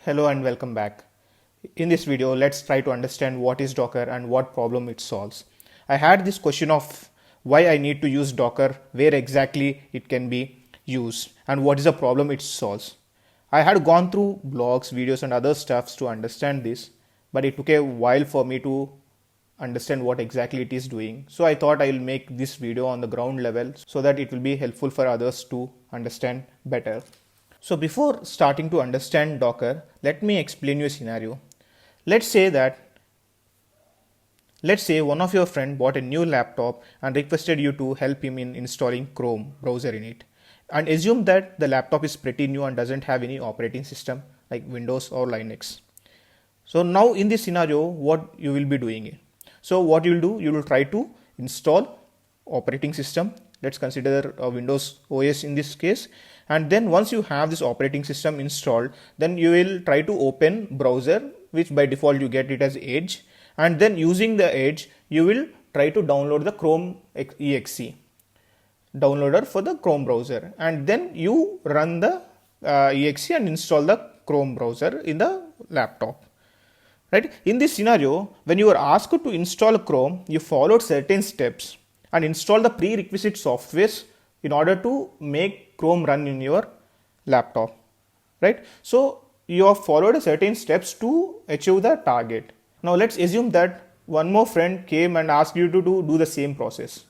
Hello and welcome back. In this video, let's try to understand what is Docker and what problem it solves. I had this question of why I need to use Docker, where exactly it can be used, and what is the problem it solves. I had gone through blogs, videos, and other stuffs to understand this, but it took a while for me to understand what exactly it is doing. So I thought I'll make this video on the ground level so that it will be helpful for others to understand better. So before starting to understand Docker, let me explain you a scenario. Let's say that let's say one of your friend bought a new laptop and requested you to help him in installing Chrome browser in it. And assume that the laptop is pretty new and doesn't have any operating system like Windows or Linux. So now in this scenario, what you will be doing? So what you will do, you will try to install operating system. Let's consider Windows OS in this case. And then once you have this operating system installed, then you will try to open browser, which by default you get it as Edge. And then using the Edge, you will try to download the Chrome exe downloader for the Chrome browser. And then you run the exe and install the Chrome browser in the laptop. Right? In this scenario, when you are asked to install Chrome, you followed certain steps and install the prerequisite softwares in order to make Chrome run in your laptop. Right? So you have followed certain steps to achieve the target. Now let's assume that one more friend came and asked you to do the same process.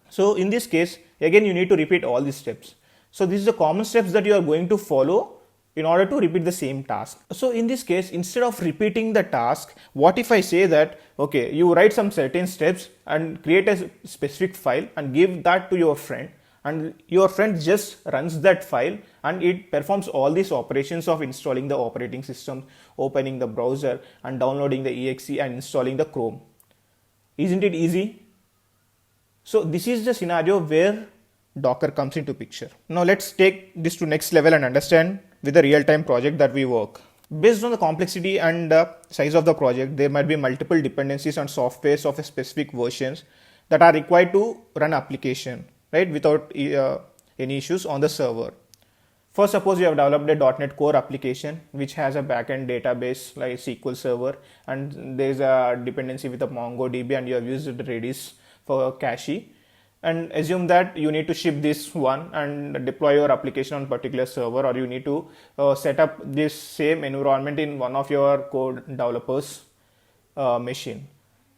So in this case, again you need to repeat all these steps. So this is the common steps that you are going to follow in order to repeat the same task. So in this case, instead of repeating the task, what if I say that, okay, you write some certain steps and create a specific file and give that to your friend, and your friend just runs that file and it performs all these operations of installing the operating system, opening the browser and downloading the exe and installing the Chrome. Isn't it easy? So this is the scenario where Docker comes into picture. Now let's take this to next level and understand with a real-time project that we work. Based on the complexity and size of the project, there might be multiple dependencies on softwares of a specific versions that are required to run application, right, without any issues on the server. First, suppose you have developed a .NET Core application which has a backend database like SQL Server, and there is a dependency with a MongoDB, and you have used Redis for cache. And assume that you need to ship this one and deploy your application on particular server, or you need to set up this same environment in one of your code developers machine.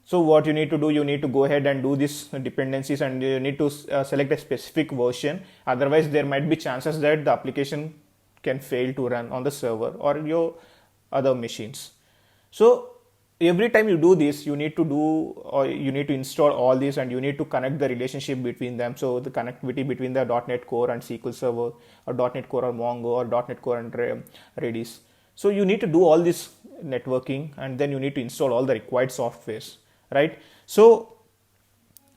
So what you need to do, you need to go ahead and do these dependencies, and you need to select a specific version. Otherwise there might be chances that the application can fail to run on the server or your other machines. So every time you do this, you need to install all these, and you need to connect the relationship between them. So the connectivity between the .NET Core and SQL Server, or .NET Core or Mongo, or .NET Core and Redis. So you need to do all this networking, and then you need to install all the required softwares, right? So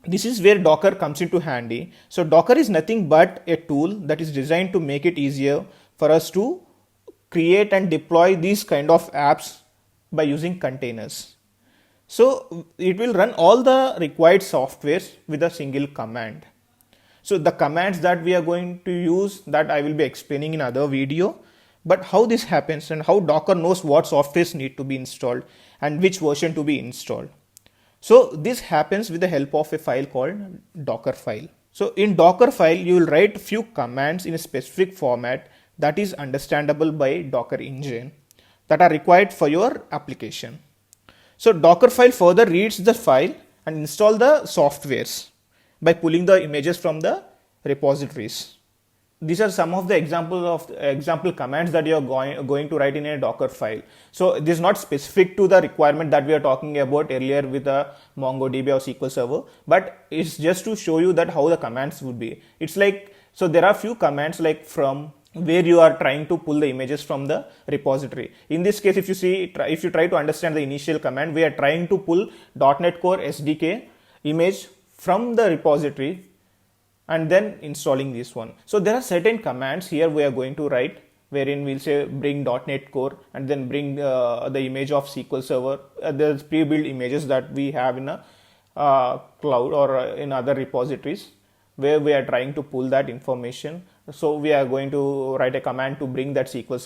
this is where Docker comes into handy. So Docker is nothing but a tool that is designed to make it easier for us to create and deploy these kind of apps by using containers. So it will run all the required softwares with a single command. So the commands that we are going to use, that I will be explaining in other video. But how this happens and how Docker knows what softwares need to be installed and which version to be installed. So this happens with the help of a file called Dockerfile. So in Dockerfile, you will write few commands in a specific format that is understandable by Docker engine, that are required for your application. So Dockerfile further reads the file and install the softwares by pulling the images from the repositories. These are some of the example commands that you are going to write in a Docker file. So this is not specific to the requirement that we are talking about earlier with the MongoDB or SQL Server, but it's just to show you that how the commands would be. It's like, so there are few commands like from, where you are trying to pull the images from the repository. In this case, if you try to understand the initial command, we are trying to pull .NET Core SDK image from the repository and then installing this one. So there are certain commands here we are going to write, wherein we'll say bring .NET Core and then bring the image of SQL Server. There's pre-built images that we have in a cloud or in other repositories, where we are trying to pull that information So we are going to write a command to bring that SQL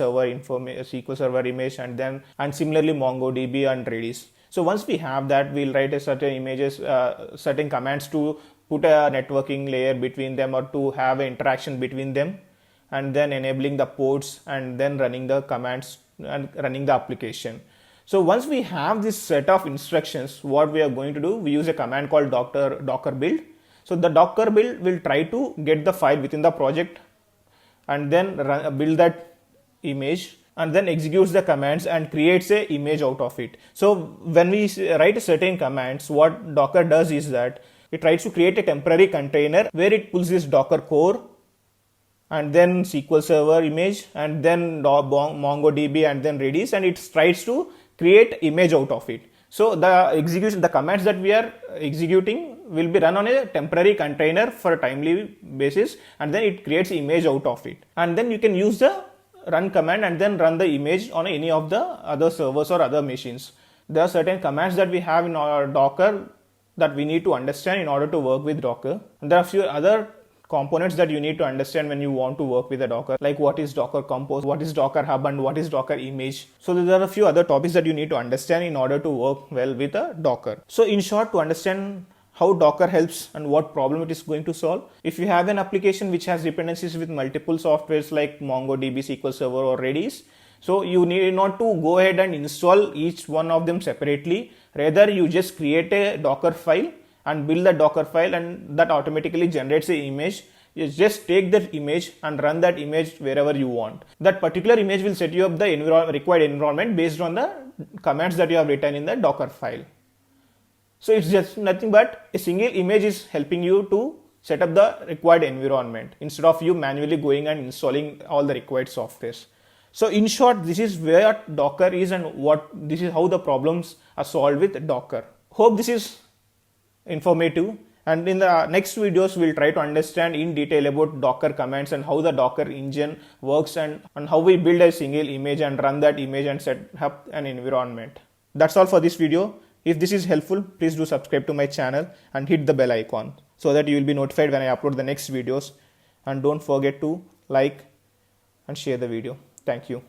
Server image, and similarly MongoDB and Redis. So once we have that, we'll write a certain commands to put a networking layer between them, or to have an interaction between them, and then enabling the ports, and then running the commands and running the application. So once we have this set of instructions, what we are going to do, we use a command called docker build. So the docker build will try to get the file within the project, and then build that image, and then executes the commands and creates a image out of it. So when we write certain commands, what Docker does is that it tries to create a temporary container where it pulls this Docker core, and then SQL Server image, and then MongoDB, and then Redis, and it tries to create image out of it. So the commands that we are executing will be run on a temporary container for a timely basis, and then it creates image out of it. And then you can use the run command and then run the image on any of the other servers or other machines. There are certain commands that we have in our Docker that we need to understand in order to work with Docker. And there are a few other components that you need to understand when you want to work with a Docker, like what is Docker Compose, what is Docker Hub, and what is Docker Image. So there are a few other topics that you need to understand in order to work well with a Docker. So in short, to understand how Docker helps and what problem it is going to solve, if you have an application which has dependencies with multiple softwares like MongoDB, SQL Server, or Redis, so you need not to go ahead and install each one of them separately. Rather, you just create a Docker file and build the Docker file, and that automatically generates the image. You just take that image and run that image wherever you want. That particular image will set you up the required environment based on the commands that you have written in the Docker file. So it's just nothing but a single image is helping you to set up the required environment instead of you manually going and installing all the required softwares. So in short, this is where Docker is, and this is how the problems are solved with Docker. Hope this is informative, and in the next videos we'll try to understand in detail about Docker commands and how the Docker engine works, and how we build a single image and run that image and set up an environment. That's all for this video. If this is helpful, please do subscribe to my channel and hit the bell icon so that you will be notified when I upload the next videos, and don't forget to like and share the video. Thank you.